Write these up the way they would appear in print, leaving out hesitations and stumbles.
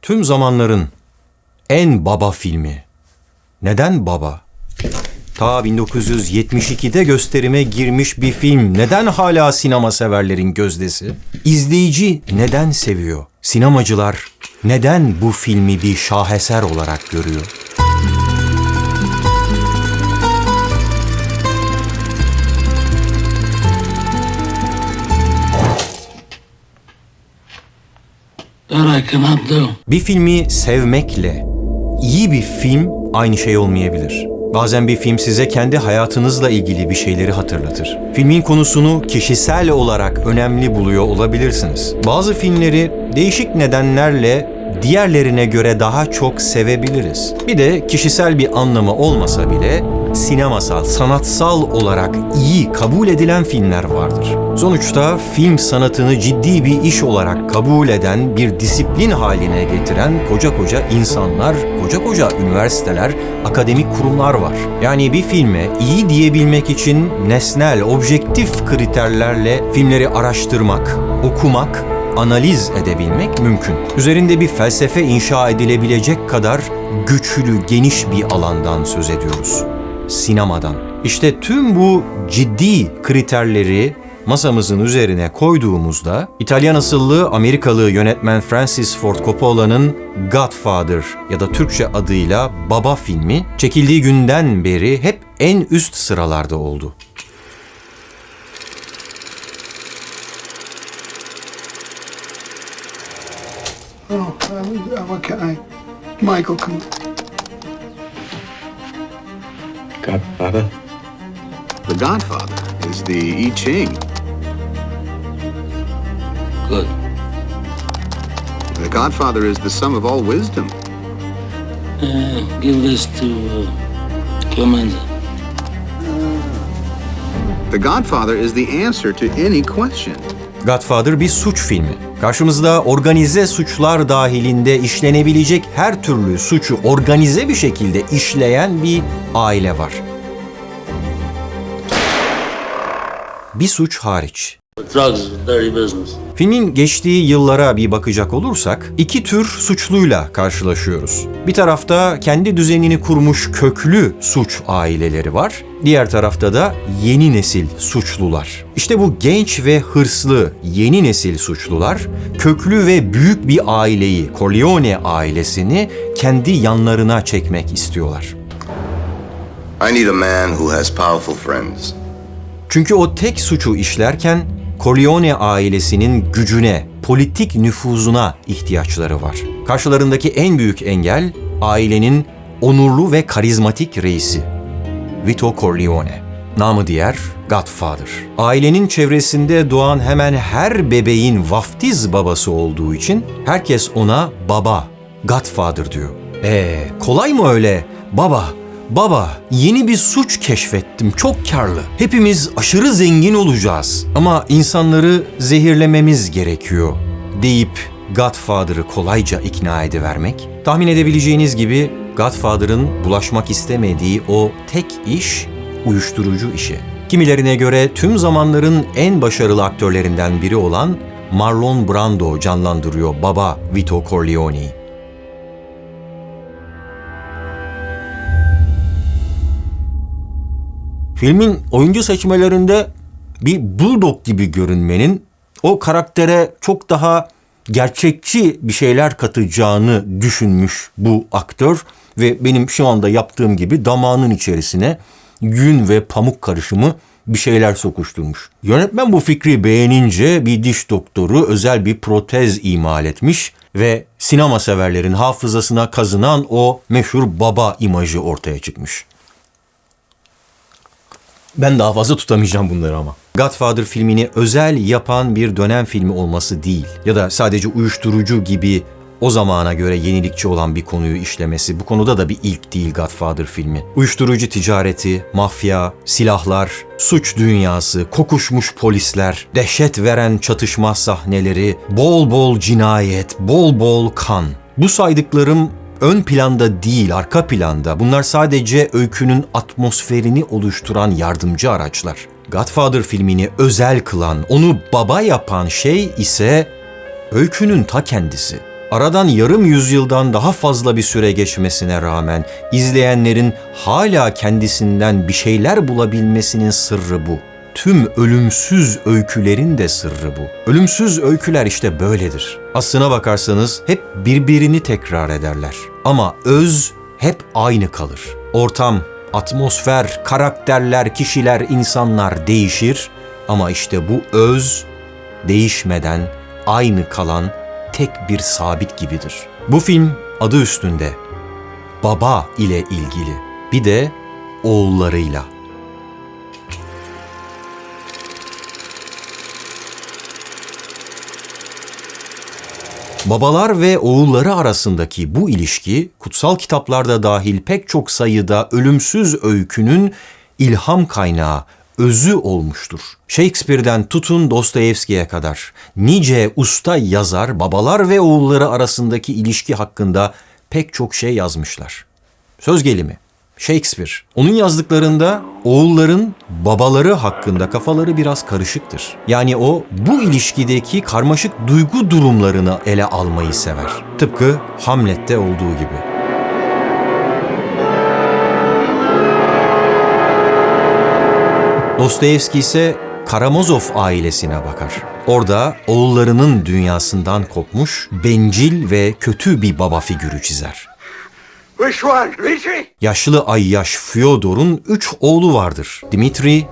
Tüm zamanların en baba filmi. Neden baba? Ta 1972'de gösterime girmiş bir film neden hala sinema severlerin gözdesi? İzleyici neden seviyor? Sinemacılar neden bu filmi bir şaheser olarak görüyor? That I cannot do. Bir filmi sevmekle iyi bir film aynı şey olmayabilir. Bazen bir film size kendi hayatınızla ilgili bir şeyleri hatırlatır. Filmin konusunu kişisel olarak önemli buluyor olabilirsiniz. Bazı filmleri değişik nedenlerle diğerlerine göre daha çok sevebiliriz. Bir de kişisel bir anlamı olmasa bile sinemasal, sanatsal olarak iyi kabul edilen filmler vardır. Sonuçta film sanatını ciddi bir iş olarak kabul eden, bir disiplin haline getiren koca insanlar, koca üniversiteler, akademik kurumlar var. Yani bir filme iyi diyebilmek için nesnel, objektif kriterlerle filmleri araştırmak, okumak, analiz edebilmek mümkün. Üzerinde bir felsefe inşa edilebilecek kadar güçlü, geniş bir alandan söz ediyoruz. Sinemadan. İşte tüm bu ciddi kriterleri masamızın üzerine koyduğumuzda İtalyan asıllı Amerikalı yönetmen Francis Ford Coppola'nın Godfather ya da Türkçe adıyla Baba filmi çekildiği günden beri hep en üst sıralarda oldu. Okay. Michael, come. Godfather? The Godfather is the I Ching. Good. The Godfather is the sum of all wisdom. Give this to Clemenza. The Godfather is the answer to any question. Godfather bir suç filmi. Karşımızda organize suçlar dahilinde işlenebilecek her türlü suçu organize bir şekilde işleyen bir aile var. Bir suç hariç. Drugs is dirty business. Filmin geçtiği yıllara bir bakacak olursak iki tür suçluyla karşılaşıyoruz. Bir tarafta kendi düzenini kurmuş köklü suç aileleri var. Diğer tarafta da yeni nesil suçlular. İşte bu genç ve hırslı yeni nesil suçlular köklü ve büyük bir aileyi, Corleone ailesini kendi yanlarına çekmek istiyorlar. I need a man who has powerful friends. Çünkü o tek suçu işlerken Corleone ailesinin gücüne, politik nüfuzuna ihtiyaçları var. Karşılarındaki en büyük engel ailenin onurlu ve karizmatik reisi Vito Corleone. Namı diğer Godfather. Ailenin çevresinde doğan hemen her bebeğin vaftiz babası olduğu için herkes ona baba, Godfather diyor. Kolay mı öyle? Baba, yeni bir suç keşfettim, çok karlı. Hepimiz aşırı zengin olacağız ama insanları zehirlememiz gerekiyor deyip Godfather'ı kolayca ikna edivermek. Tahmin edebileceğiniz gibi Godfather'ın bulaşmak istemediği o tek iş uyuşturucu işi. Kimilerine göre tüm zamanların en başarılı aktörlerinden biri olan Marlon Brando canlandırıyor baba Vito Corleone'yi. Filmin oyuncu seçmelerinde bir bulldog gibi görünmenin o karaktere çok daha gerçekçi bir şeyler katacağını düşünmüş bu aktör ve benim şu anda yaptığım gibi damağının içerisine yün ve pamuk karışımı bir şeyler sokuşturmuş. Yönetmen bu fikri beğenince bir diş doktoru özel bir protez imal etmiş ve sinema severlerin hafızasına kazınan o meşhur baba imajı ortaya çıkmış. Ben daha fazla tutamayacağım bunları ama. Godfather filmini özel yapan bir dönem filmi olması değil ya da sadece uyuşturucu gibi o zamana göre yenilikçi olan bir konuyu işlemesi. Bu konuda da bir ilk değil Godfather filmi. Uyuşturucu ticareti, mafya, silahlar, suç dünyası, kokuşmuş polisler, dehşet veren çatışma sahneleri, bol cinayet, bol kan. Bu saydıklarım ön planda değil, arka planda. Bunlar sadece öykünün atmosferini oluşturan yardımcı araçlar. Godfather filmini özel kılan, onu baba yapan şey ise öykünün ta kendisi. Aradan yarım yüzyıldan daha fazla bir süre geçmesine rağmen izleyenlerin hala kendisinden bir şeyler bulabilmesinin sırrı bu. Tüm ölümsüz öykülerin de sırrı bu. Ölümsüz öyküler işte böyledir. Aslına bakarsanız hep birbirini tekrar ederler. Ama öz hep aynı kalır. Ortam, atmosfer, karakterler, kişiler, insanlar değişir ama işte bu öz değişmeden aynı kalan tek bir sabit gibidir. Bu film adı üstünde baba ile ilgili, bir de oğullarıyla. Babalar ve oğulları arasındaki bu ilişki, kutsal kitaplarda dahil pek çok sayıda ölümsüz öykünün ilham kaynağı, özü olmuştur. Shakespeare'den tutun Dostoyevski'ye kadar nice usta yazar babalar ve oğulları arasındaki ilişki hakkında pek çok şey yazmışlar. Söz gelimi Shakespeare. Onun yazdıklarında oğulların babaları hakkında kafaları biraz karışıktır. Yani o bu ilişkideki karmaşık duygu durumlarını ele almayı sever. Tıpkı Hamlet'te olduğu gibi. Dostoyevski ise Karamazov ailesine bakar. Orada oğullarının dünyasından kopmuş, bencil ve kötü bir baba figürü çizer. Yaşlı ayyaş Fyodor'un 3 oğlu vardır. Dmitri,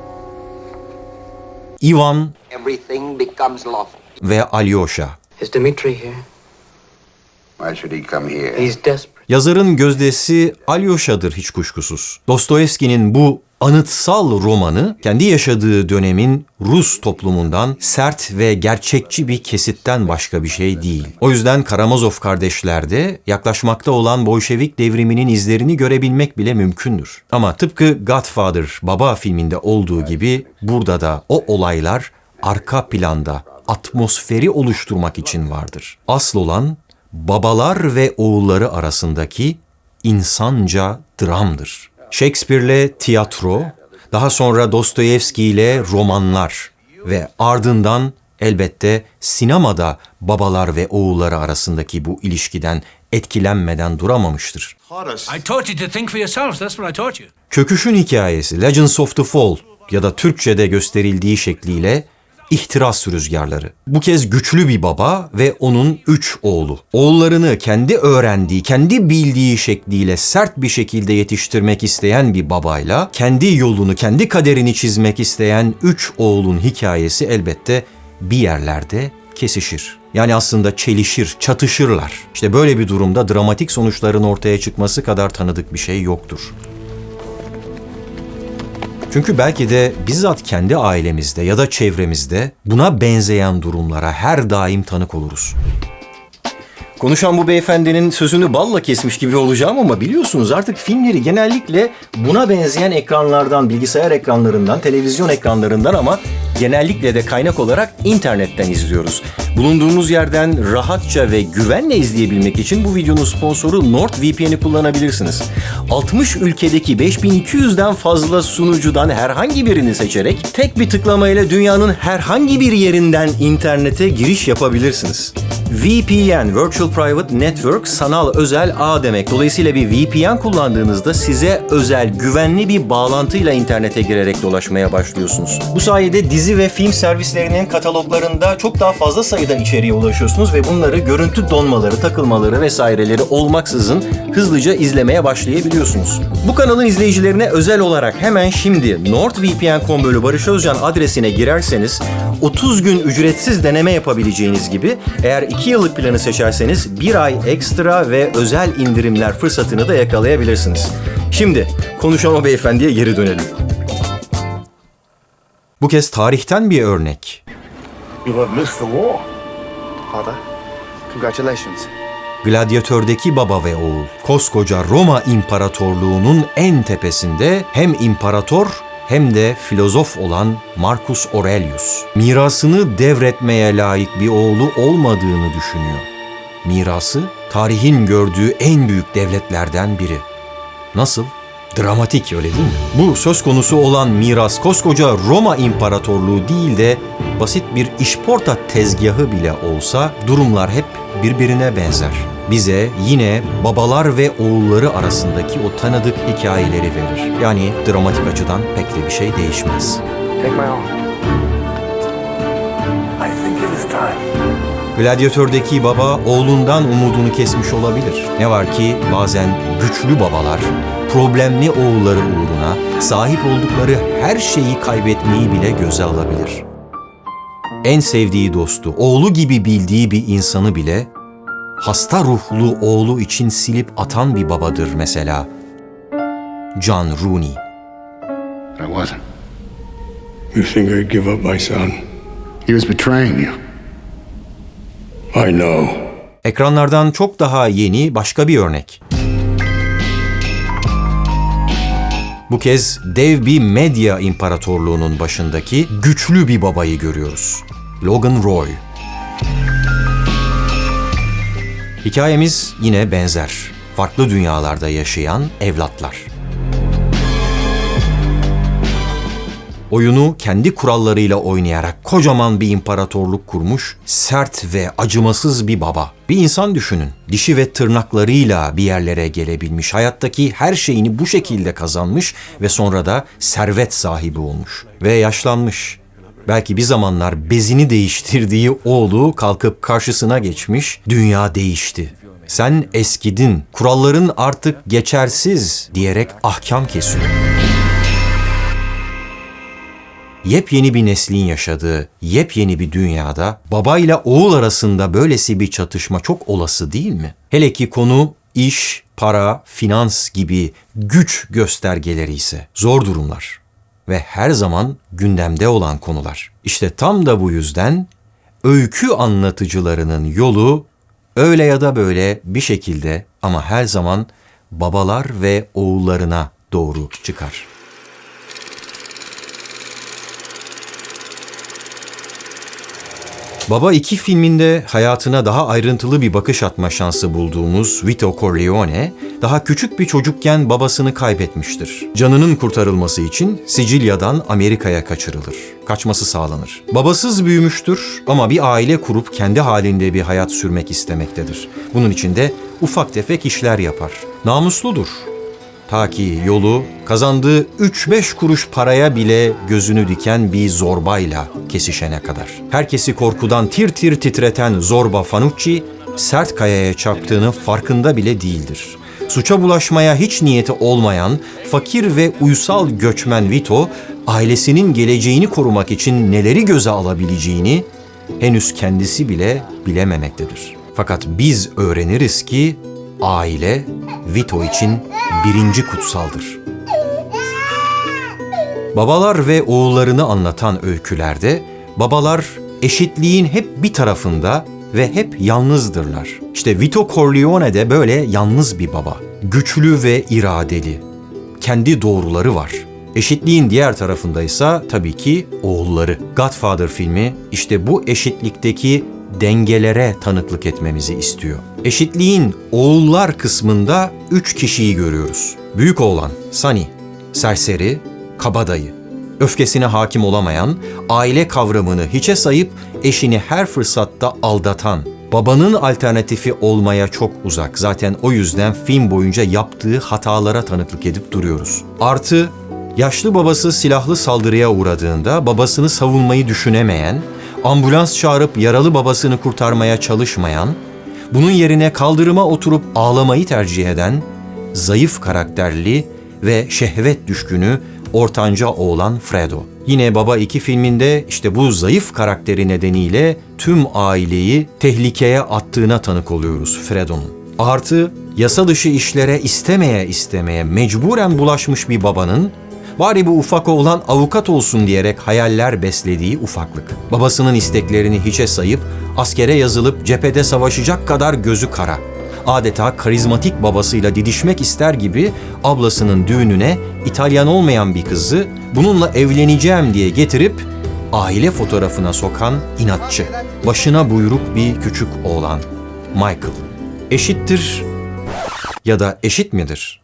Ivan Everything becomes lawful. ve Alyosha. Is Dmitri here? Why should he come here? He's desperate. Yazarın gözdesi Alyosha'dır hiç kuşkusuz. Dostoyevski'nin bu anıtsal romanı kendi yaşadığı dönemin Rus toplumundan sert ve gerçekçi bir kesitten başka bir şey değil. O yüzden Karamazov kardeşlerde yaklaşmakta olan Bolşevik devriminin izlerini görebilmek bile mümkündür. Ama tıpkı Godfather Baba filminde olduğu gibi burada da o olaylar arka planda atmosferi oluşturmak için vardır. Asıl olan babalar ve oğulları arasındaki insanca dramdır. Shakespeare'le tiyatro, daha sonra Dostoyevski ile romanlar ve ardından elbette sinemada babalar ve oğulları arasındaki bu ilişkiden etkilenmeden duramamıştır. I taught you to think for yourselves. That's what I taught you. Çöküşün hikayesi Legends of the Fall ya da Türkçe'de gösterildiği şekliyle İhtiras Rüzgarları. Bu kez güçlü bir baba ve onun 3 oğlu. Oğullarını kendi öğrendiği, kendi bildiği şekliyle sert bir şekilde yetiştirmek isteyen bir babayla kendi yolunu, kendi kaderini çizmek isteyen 3 oğlun hikayesi elbette bir yerlerde kesişir. Yani aslında çelişir, çatışırlar. İşte böyle bir durumda dramatik sonuçların ortaya çıkması kadar tanıdık bir şey yoktur. Çünkü belki de bizzat kendi ailemizde ya da çevremizde buna benzeyen durumlara her daim tanık oluruz. Konuşan bu beyefendinin sözünü balla kesmiş gibi olacağım ama biliyorsunuz artık filmleri genellikle buna benzeyen ekranlardan, bilgisayar ekranlarından, televizyon ekranlarından ama genellikle de kaynak olarak internetten izliyoruz. Bulunduğunuz yerden rahatça ve güvenle izleyebilmek için bu videonun sponsoru NordVPN'i kullanabilirsiniz. 60 ülkedeki 5200'den fazla sunucudan herhangi birini seçerek tek bir tıklamayla dünyanın herhangi bir yerinden internete giriş yapabilirsiniz. VPN, Virtual Private Network, sanal özel ağ demek. Dolayısıyla bir VPN kullandığınızda size özel, güvenli bir bağlantıyla internete girerek dolaşmaya başlıyorsunuz. Bu sayede dizi ve film servislerinin kataloglarında çok daha fazla sayıda içeriğe ulaşıyorsunuz ve bunları görüntü donmaları, takılmaları vesaireleri olmaksızın hızlıca izlemeye başlayabiliyorsunuz. Bu kanalın izleyicilerine özel olarak hemen şimdi nordvpn.com/Barış Özcan adresine girerseniz 30 gün ücretsiz deneme yapabileceğiniz gibi eğer 2 yıllık planı seçerseniz 1 ay ekstra ve özel indirimler fırsatını da yakalayabilirsiniz. Şimdi konuşan o beyefendiye geri dönelim. Bu kez tarihten bir örnek. You have missed the war. Father, congratulations. Gladiatördeki baba ve oğul, koskoca Roma İmparatorluğu'nun en tepesinde hem imparator hem de filozof olan Marcus Aurelius, mirasını devretmeye layık bir oğlu olmadığını düşünüyor. Mirası, tarihin gördüğü en büyük devletlerden biri. Nasıl? Dramatik, öyle değil mi? Bu söz konusu olan miras koskoca Roma İmparatorluğu değil de basit bir işporta tezgahı bile olsa durumlar hep birbirine benzer. Bize yine babalar ve oğulları arasındaki o tanıdık hikayeleri verir. Yani dramatik açıdan pek de bir şey değişmez. Take my arm. I think it is time. Gladyatör'deki baba oğlundan umudunu kesmiş olabilir. Ne var ki bazen güçlü babalar problemli oğulları uğruna sahip oldukları her şeyi kaybetmeyi bile göze alabilir. En sevdiği dostu, oğlu gibi bildiği bir insanı bile hasta ruhlu oğlu için silip atan bir babadır mesela. John Rooney. I wasn't. You think I'd give up my son? He was betraying you. I know. Ekranlardan çok daha yeni başka bir örnek. Bu kez dev bir medya imparatorluğunun başındaki güçlü bir babayı görüyoruz. Logan Roy. Hikayemiz yine benzer. Farklı dünyalarda yaşayan evlatlar. Oyunu kendi kurallarıyla oynayarak kocaman bir imparatorluk kurmuş, sert ve acımasız bir baba. Bir insan düşünün, dişi ve tırnaklarıyla bir yerlere gelebilmiş, hayattaki her şeyini bu şekilde kazanmış ve sonra da servet sahibi olmuş ve yaşlanmış. Belki bir zamanlar bezini değiştirdiği oğlu kalkıp karşısına geçmiş, dünya değişti. Sen eskidin, kuralların artık geçersiz diyerek ahkam kesiyor. Yepyeni bir neslin yaşadığı yepyeni bir dünyada babayla oğul arasında böylesi bir çatışma çok olası değil mi? Hele ki konu iş, para, finans gibi güç göstergeleri ise zor durumlar ve her zaman gündemde olan konular. İşte tam da bu yüzden öykü anlatıcılarının yolu öyle ya da böyle bir şekilde ama her zaman babalar ve oğullarına doğru çıkar. Baba 2 filminde hayatına daha ayrıntılı bir bakış atma şansı bulduğumuz Vito Corleone, daha küçük bir çocukken babasını kaybetmiştir. Canının kurtarılması için Sicilya'dan Amerika'ya kaçırılır. Kaçması sağlanır. Babasız büyümüştür ama bir aile kurup kendi halinde bir hayat sürmek istemektedir. Bunun için de ufak tefek işler yapar. Namusludur. Ta ki yolu kazandığı 3-5 kuruş paraya bile gözünü diken bir zorbayla kesişene kadar. Herkesi korkudan tir tir titreten zorba Fanucci, sert kayaya çarptığını farkında bile değildir. Suça bulaşmaya hiç niyeti olmayan, fakir ve uysal göçmen Vito, ailesinin geleceğini korumak için neleri göze alabileceğini henüz kendisi bile bilememektedir. Fakat biz öğreniriz ki aile Vito için birinci kutsaldır. Babalar ve oğullarını anlatan öykülerde babalar eşitliğin hep bir tarafında ve hep yalnızdırlar. İşte Vito Corleone de böyle yalnız bir baba. Güçlü ve iradeli. Kendi doğruları var. Eşitliğin diğer tarafındaysa tabii ki oğulları. Godfather filmi işte bu eşitlikteki dengelere tanıklık etmemizi istiyor. Eşitliğin oğullar kısmında 3 kişiyi görüyoruz. Büyük oğlan Sonny, serseri, kabadayı, öfkesine hakim olamayan, aile kavramını hiçe sayıp eşini her fırsatta aldatan, babanın alternatifi olmaya çok uzak. Zaten o yüzden film boyunca yaptığı hatalara tanıklık edip duruyoruz. Artı, yaşlı babası silahlı saldırıya uğradığında babasını savunmayı düşünemeyen, ambulans çağırıp yaralı babasını kurtarmaya çalışmayan, bunun yerine kaldırıma oturup ağlamayı tercih eden, zayıf karakterli ve şehvet düşkünü ortanca oğlan Fredo. Yine Baba 2 filminde işte bu zayıf karakteri nedeniyle tüm aileyi tehlikeye attığına tanık oluyoruz Fredo'nun. Artı yasa dışı işlere istemeye mecburen bulaşmış bir babanın bari bu ufak oğlan avukat olsun diyerek hayaller beslediği ufaklık. Babasının isteklerini hiçe sayıp askere yazılıp cephede savaşacak kadar gözü kara. Adeta karizmatik babasıyla didişmek ister gibi ablasının düğününe İtalyan olmayan bir kızı bununla evleneceğim diye getirip aile fotoğrafına sokan inatçı. Başına buyruk bir küçük oğlan Michael. Eşittir ya da eşit midir?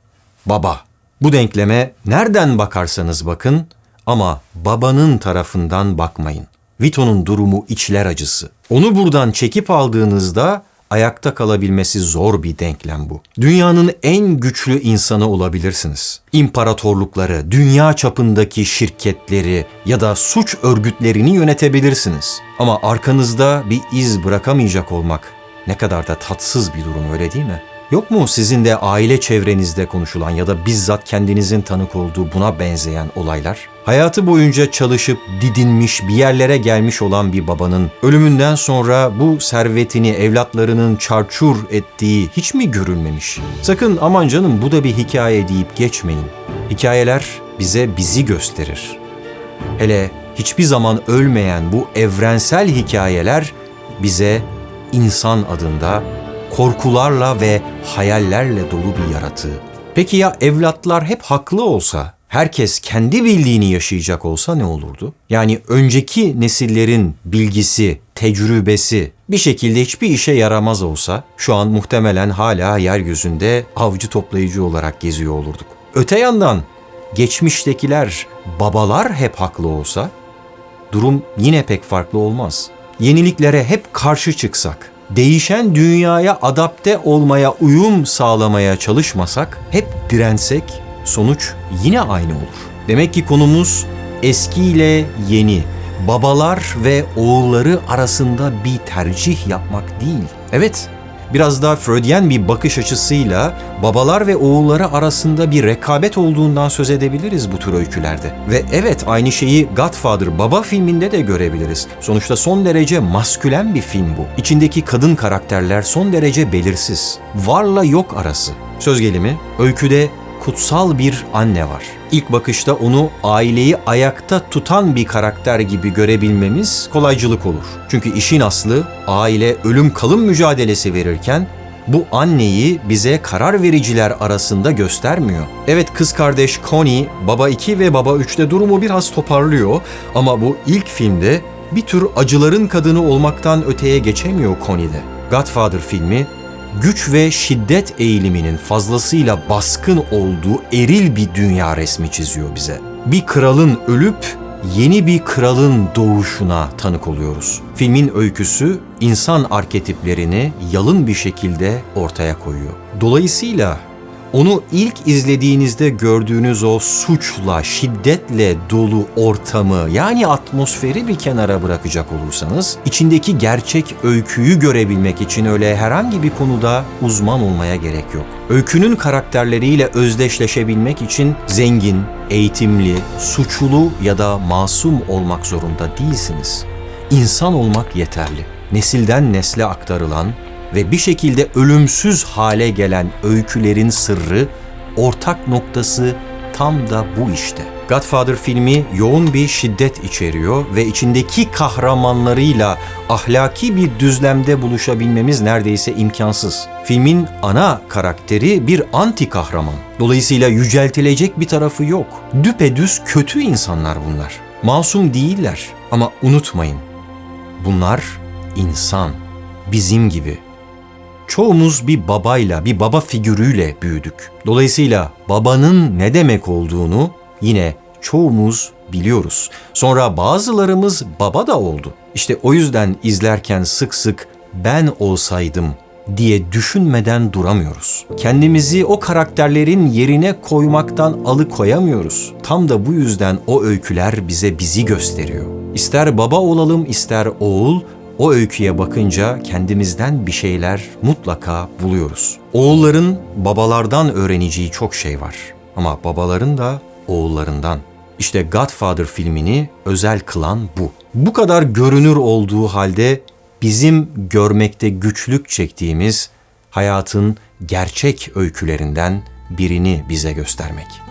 Baba. Bu denkleme nereden bakarsanız bakın ama babanın tarafından bakmayın. Vito'nun durumu içler acısı. Onu buradan çekip aldığınızda ayakta kalabilmesi zor bir denklem bu. Dünyanın en güçlü insanı olabilirsiniz. İmparatorlukları, dünya çapındaki şirketleri ya da suç örgütlerini yönetebilirsiniz. Ama arkanızda bir iz bırakamayacak olmak ne kadar da tatsız bir durum, öyle değil mi? Yok mu sizin de aile çevrenizde konuşulan ya da bizzat kendinizin tanık olduğu buna benzeyen olaylar? Hayatı boyunca çalışıp didinmiş, bir yerlere gelmiş olan bir babanın ölümünden sonra bu servetini evlatlarının çarçur ettiği hiç mi görülmemiş? Sakın aman canım bu da bir hikaye deyip geçmeyin. Hikayeler bize bizi gösterir. Hele hiçbir zaman ölmeyen bu evrensel hikayeler bize insan adında korkularla ve hayallerle dolu bir yaratığı. Peki ya evlatlar hep haklı olsa, herkes kendi bildiğini yaşayacak olsa ne olurdu? Yani önceki nesillerin bilgisi, tecrübesi bir şekilde hiçbir işe yaramaz olsa, şu an muhtemelen hala yeryüzünde avcı toplayıcı olarak geziyor olurduk. Öte yandan geçmiştekiler, babalar hep haklı olsa, durum yine pek farklı olmaz. Yeniliklere hep karşı çıksak, değişen dünyaya adapte olmaya, uyum sağlamaya çalışmasak, hep dirensek, sonuç yine aynı olur. Demek ki konumuz eskiyle yeni, babalar ve oğulları arasında bir tercih yapmak değil. Evet, biraz daha Freudian bir bakış açısıyla babalar ve oğulları arasında bir rekabet olduğundan söz edebiliriz bu tür öykülerde. Ve evet, aynı şeyi Godfather Baba filminde de görebiliriz. Sonuçta son derece maskülen bir film bu. İçindeki kadın karakterler son derece belirsiz. Varla yok arası. Söz gelimi, öyküde kutsal bir anne var. İlk bakışta onu aileyi ayakta tutan bir karakter gibi görebilmemiz kolaycılık olur. Çünkü işin aslı aile ölüm kalım mücadelesi verirken bu anneyi bize karar vericiler arasında göstermiyor. Evet, kız kardeş Connie Baba 2 ve Baba 3'te durumu biraz toparlıyor ama bu ilk filmde bir tür acıların kadını olmaktan öteye geçemiyor Connie'de. Godfather filmi güç ve şiddet eğiliminin fazlasıyla baskın olduğu eril bir dünya resmi çiziyor bize. Bir kralın ölüp yeni bir kralın doğuşuna tanık oluyoruz. Filmin öyküsü insan arketiplerini yalın bir şekilde ortaya koyuyor. Dolayısıyla onu ilk izlediğinizde gördüğünüz o suçla, şiddetle dolu ortamı, yani atmosferi bir kenara bırakacak olursanız, içindeki gerçek öyküyü görebilmek için öyle herhangi bir konuda uzman olmaya gerek yok. Öykünün karakterleriyle özdeşleşebilmek için zengin, eğitimli, suçlu ya da masum olmak zorunda değilsiniz. İnsan olmak yeterli. Nesilden nesle aktarılan ve bir şekilde ölümsüz hale gelen öykülerin sırrı, ortak noktası tam da bu işte. Godfather filmi yoğun bir şiddet içeriyor ve içindeki kahramanlarıyla ahlaki bir düzlemde buluşabilmemiz neredeyse imkansız. Filmin ana karakteri bir anti kahraman. Dolayısıyla yüceltilecek bir tarafı yok. Düpedüz kötü insanlar bunlar. Masum değiller ama unutmayın, bunlar insan, bizim gibi. Çoğumuz bir babayla, bir baba figürüyle büyüdük. Dolayısıyla babanın ne demek olduğunu yine çoğumuz biliyoruz. Sonra bazılarımız baba da oldu. İşte o yüzden izlerken sık sık ben olsaydım diye düşünmeden duramıyoruz. Kendimizi o karakterlerin yerine koymaktan alıkoyamıyoruz. Tam da bu yüzden o öyküler bize bizi gösteriyor. İster baba olalım, ister oğul, o öyküye bakınca kendimizden bir şeyler mutlaka buluyoruz. Oğulların babalardan öğreneceği çok şey var. Ama babaların da oğullarından. İşte Godfather filmini özel kılan bu. Bu kadar görünür olduğu halde bizim görmekte güçlük çektiğimiz hayatın gerçek öykülerinden birini bize göstermek.